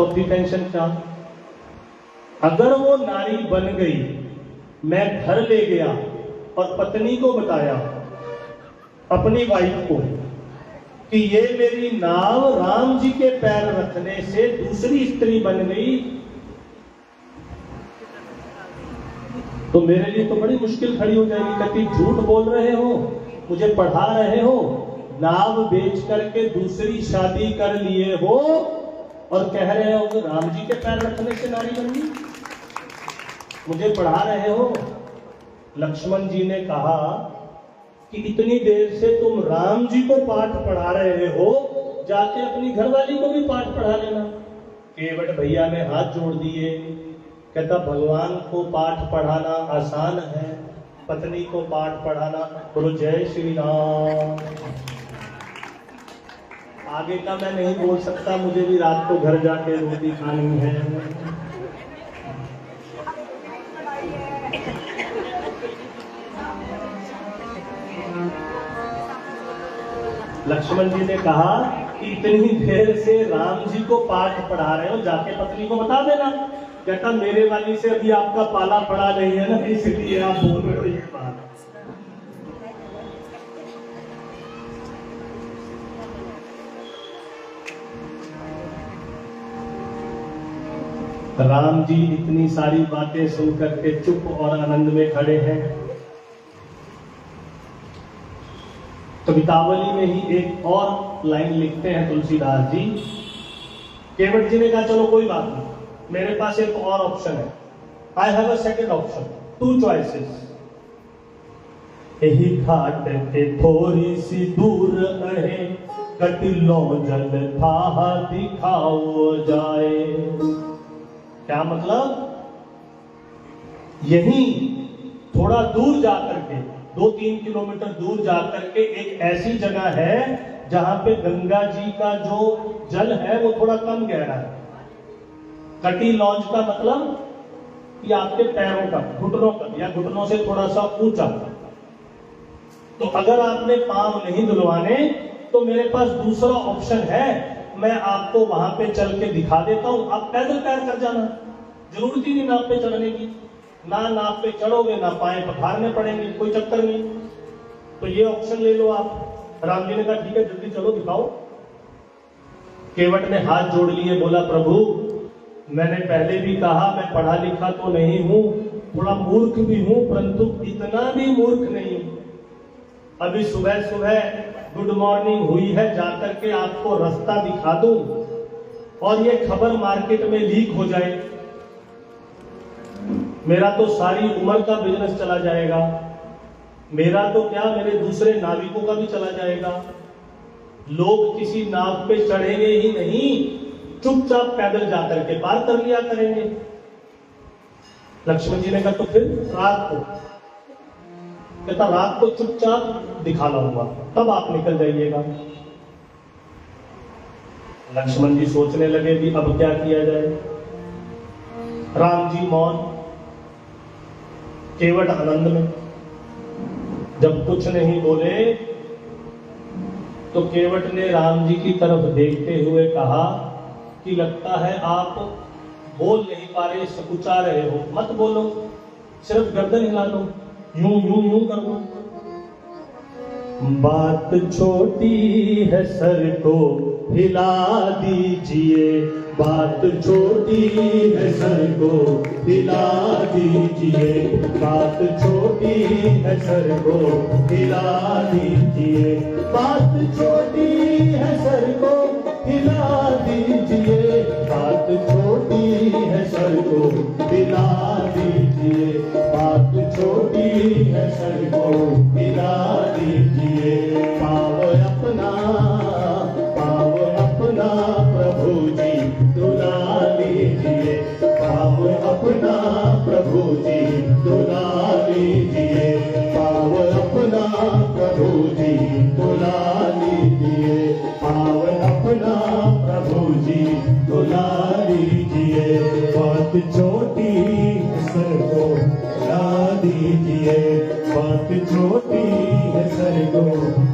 चौथी टेंशन क्या, अगर वो नारी बन गई, मैं घर ले गया और पत्नी को बताया, अपनी वाइफ को, कि ये मेरी नाव राम जी के पैर रखने से दूसरी स्त्री बन गई, तो मेरे लिए तो बड़ी मुश्किल खड़ी हो जाएगी। कहती झूठ बोल रहे हो, मुझे पढ़ा रहे हो, नाव बेच करके दूसरी शादी कर लिए हो और कह रहे हो कि राम जी के पैर रखने से नारी बन गई, मुझे पढ़ा रहे हो। लक्ष्मण जी ने कहा कि इतनी देर से तुम राम जी को पाठ पढ़ा रहे हो, जाके अपनी घरवाली को भी पाठ पढ़ा लेना। केवट भैया ने हाथ जोड़ दिए, कहता भगवान को पाठ पढ़ाना आसान है, पत्नी को पाठ पढ़ाना। बोलो जय श्री राम। आगे का मैं नहीं बोल सकता, मुझे भी रात को घर जाके रोटी खानी है। लक्ष्मण जी ने कहा कि इतनी देर से राम जी को पाठ पढ़ा रहे हो, जाके पत्नी को बता देना। कहता मेरे वाली से अभी आपका पाला पड़ा नहीं है ना, इसलिए आप बोल रहे हो ये बात। राम जी इतनी सारी बातें सुन करके चुप और आनंद में खड़े हैं। कवितावली में ही एक और लाइन लिखते हैं तुलसीदास जी। केवट जी ने कहा चलो कोई बात नहीं, मेरे पास एक और ऑप्शन है, I have a second option, two choices. यही घाट के थोड़ी सी दूर रहे, कटिलो जल था दिखाओ जाए। क्या मतलब, यही थोड़ा दूर जाकर के 2-3 किलोमीटर दूर जाकर के एक ऐसी जगह है जहां पे गंगा जी का जो जल है वो थोड़ा कम गहरा है। कटी लॉन्ज का मतलब कि आपके पैरों का, घुटनों का, या घुटनों से थोड़ा सा ऊंचा। तो अगर आपने पांव नहीं धुलवाने तो मेरे पास दूसरा ऑप्शन है, मैं आपको वहां पे चल के दिखा देता हूं, आप पैदल पैर कर जाना, जरूरत ही नहीं नाव पे चढ़ने की। ना नाव पे चढ़ोगे ना पाए पखारने पड़ेंगे, कोई चक्कर नहीं। तो ये ऑप्शन ले लो आप। राम जी ने कहा ठीक है जल्दी चलो दिखाओ। केवट ने हाथ जोड़ लिए, बोला प्रभु मैंने पहले भी कहा मैं पढ़ा लिखा तो नहीं हूं, थोड़ा मूर्ख भी हूं, परंतु इतना भी मूर्ख नहीं। अभी सुबह सुबह गुड मॉर्निंग हुई है, जाकर के आपको रास्ता दिखा दूं और ये खबर मार्केट में लीक हो जाए, मेरा तो सारी उम्र का बिजनेस चला जाएगा। मेरा तो क्या, मेरे दूसरे नाविकों का भी चला जाएगा। लोग किसी नाव पे चढ़ेंगे ही नहीं, चुपचाप पैदल जाकर के पार कर लिया करेंगे। लक्ष्मण जी ने कहा तो फिर रात को, कहता रात को चुपचाप दिखा लाऊंगा, तब आप निकल जाइएगा। लक्ष्मण जी सोचने लगे भी अब क्या किया जाए। राम जी मौन, केवट आनंद में। जब कुछ नहीं बोले तो केवट ने राम जी की तरफ देखते हुए कहा कि लगता है आप बोल नहीं पा रहे, सकुचा रहे हो, मत बोलो, सिर्फ गर्दन हिला लो, यूं यूं यूं कर लो। बात छोटी है सर को हिला दीजिए, बात छोटी है सर को हिला दीजिए, बात छोटी है सर को हिला दीजिए, बात छोटी है सर को हिला दीजिए, बात छोटी है सर को हिला दीजिए, बात छोटी है सर को हिला दीजिए। पाव अपना प्रभु जी दुला लीजिए, पाव अपना प्रभु जी दुला लीजिए, पाव अपना प्रभु जी दुला लीजिए, पाव अपना प्रभु जी दुला लीजिए। बात छोटी है सर को हिला दीजिए, बात छोटी है सर को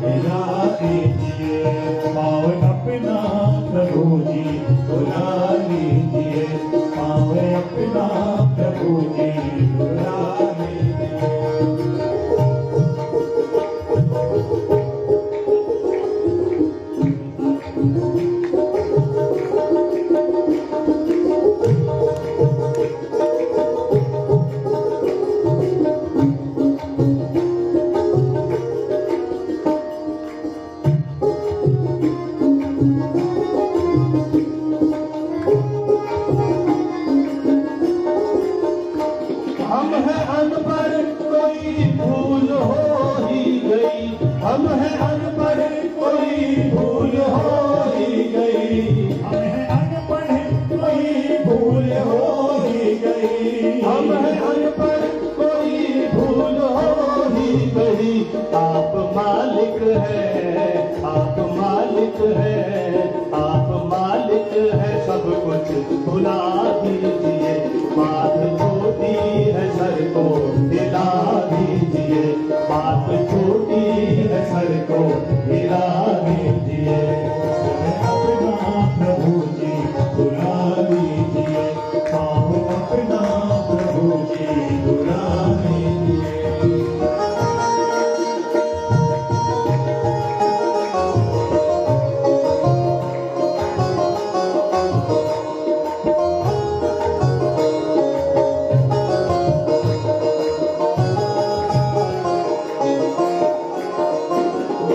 हिला दीजिए, पाव अपना प्रभु जी बुला लीजिए, पावे अपना प्रभु जी बुला लीजिए। हम है अनपढ़ कोई भूल हो ही गई, हम है अनपढ़ कोई भूल हो ही गई, हम है अनपढ़ कोई भूल हो ही गई, हम है अनपढ़ कोई भूल हो ही गई। आप मालिक है, आप मालिक है, आप मालिक है, सब कुछ भुला दीजिए, बात छोटी है सर को हिला दीजिए, बात छोटी है सर को हिला दीजिए, अपना प्रभु जी बुला लीजिए, आप अपना प्रभु जी बुला लीजिए।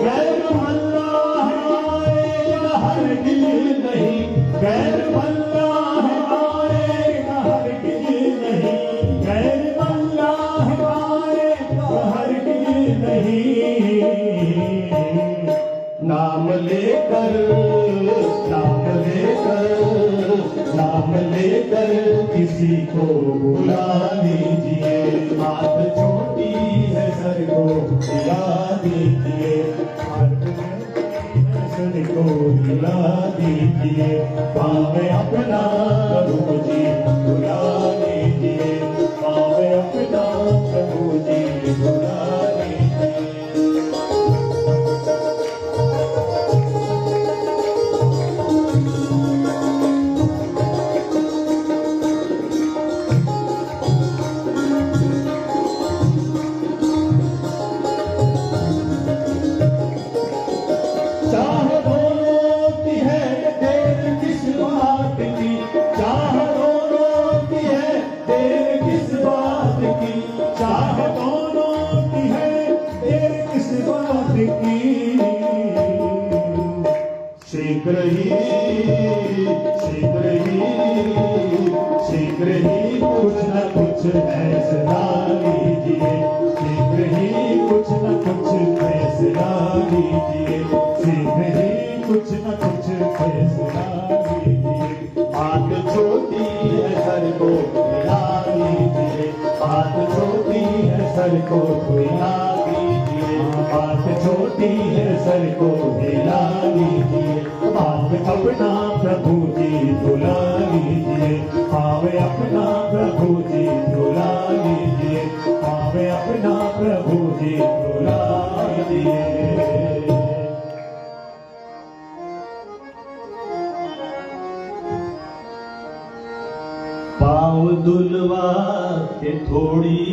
गैर अल्लाह आएगा हरगिज़ नहीं, गैर अल्लाह आएगा हरगिज़ नहीं, गैर अल्लाह आएगा हरगिज़ नहीं। नाम लेकर, नाम लेकर, नाम लेकर किसी को बुला लीजिए, बात छोटी है सर को हिला दीजिए, सर को हिला दीजिए, पावे अपना प्रभु जी बुला लीजिए, पावे अपना प्रभु जी बुला लीजिए। चाहे दोनों की है देर किस बात की, चाहे दोनों की है देर किस बात की, चाहे दोनों की है देर किस बात की। शीघ्र ही, शीघ्र ही, शीघ्र ही कुछ न कुछ फैसला लीजिए, शीघ्र ही कुछ न कुछ फैसला लीजिए, शीघ्र ही कुछ न कुछ फैसला लीजिए। बात छोटी है सर को हिला दीजिए, बात छोटी है सर को हिला दीजिए, बात छोटी है सर को हिला दीजिए, बात अपना प्रभु जी बुला लीजिए, पावे अपना प्रभु जी बुला लीजिए, पावे अपना प्रभु जी बुला लीजिए। पाँव दुलवा के थोड़ी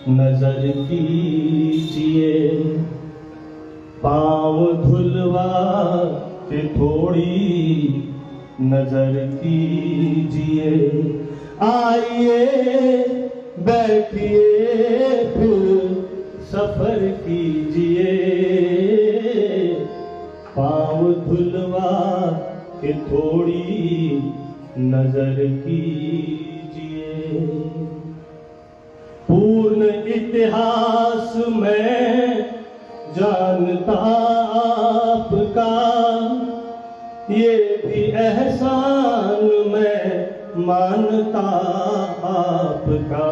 नजर कीजिए, पाँव धुलवा के थोड़ी नजर कीजिए, आइए बैठिए फिर सफर कीजिए, पाँव धुलवा के थोड़ी नजर कीजिए। पूर्ण इतिहास में जानता आपका, ये भी एहसान मैं मानता आपका।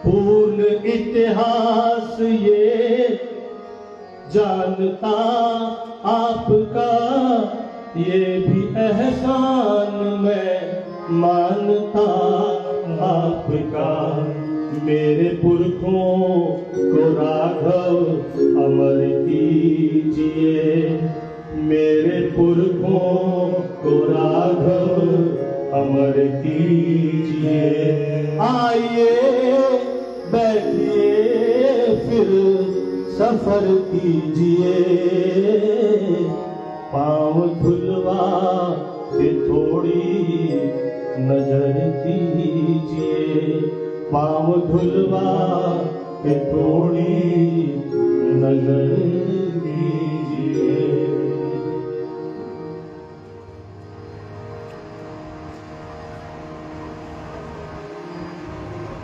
पूर्ण इतिहास ये जानता आपका, ये भी एहसान मैं मानता आपका। मेरे पुरखों को राघव अमर कीजिए, मेरे पुरखों अमर कीजिए। आइए बैठिए फिर सफर कीजिए, पाँव धुलवा के थोड़ी नजर कीजिए, पाँव धुलवा के थोड़ी नजर कीजिए।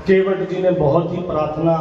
केवट जी ने बहुत ही प्रार्थना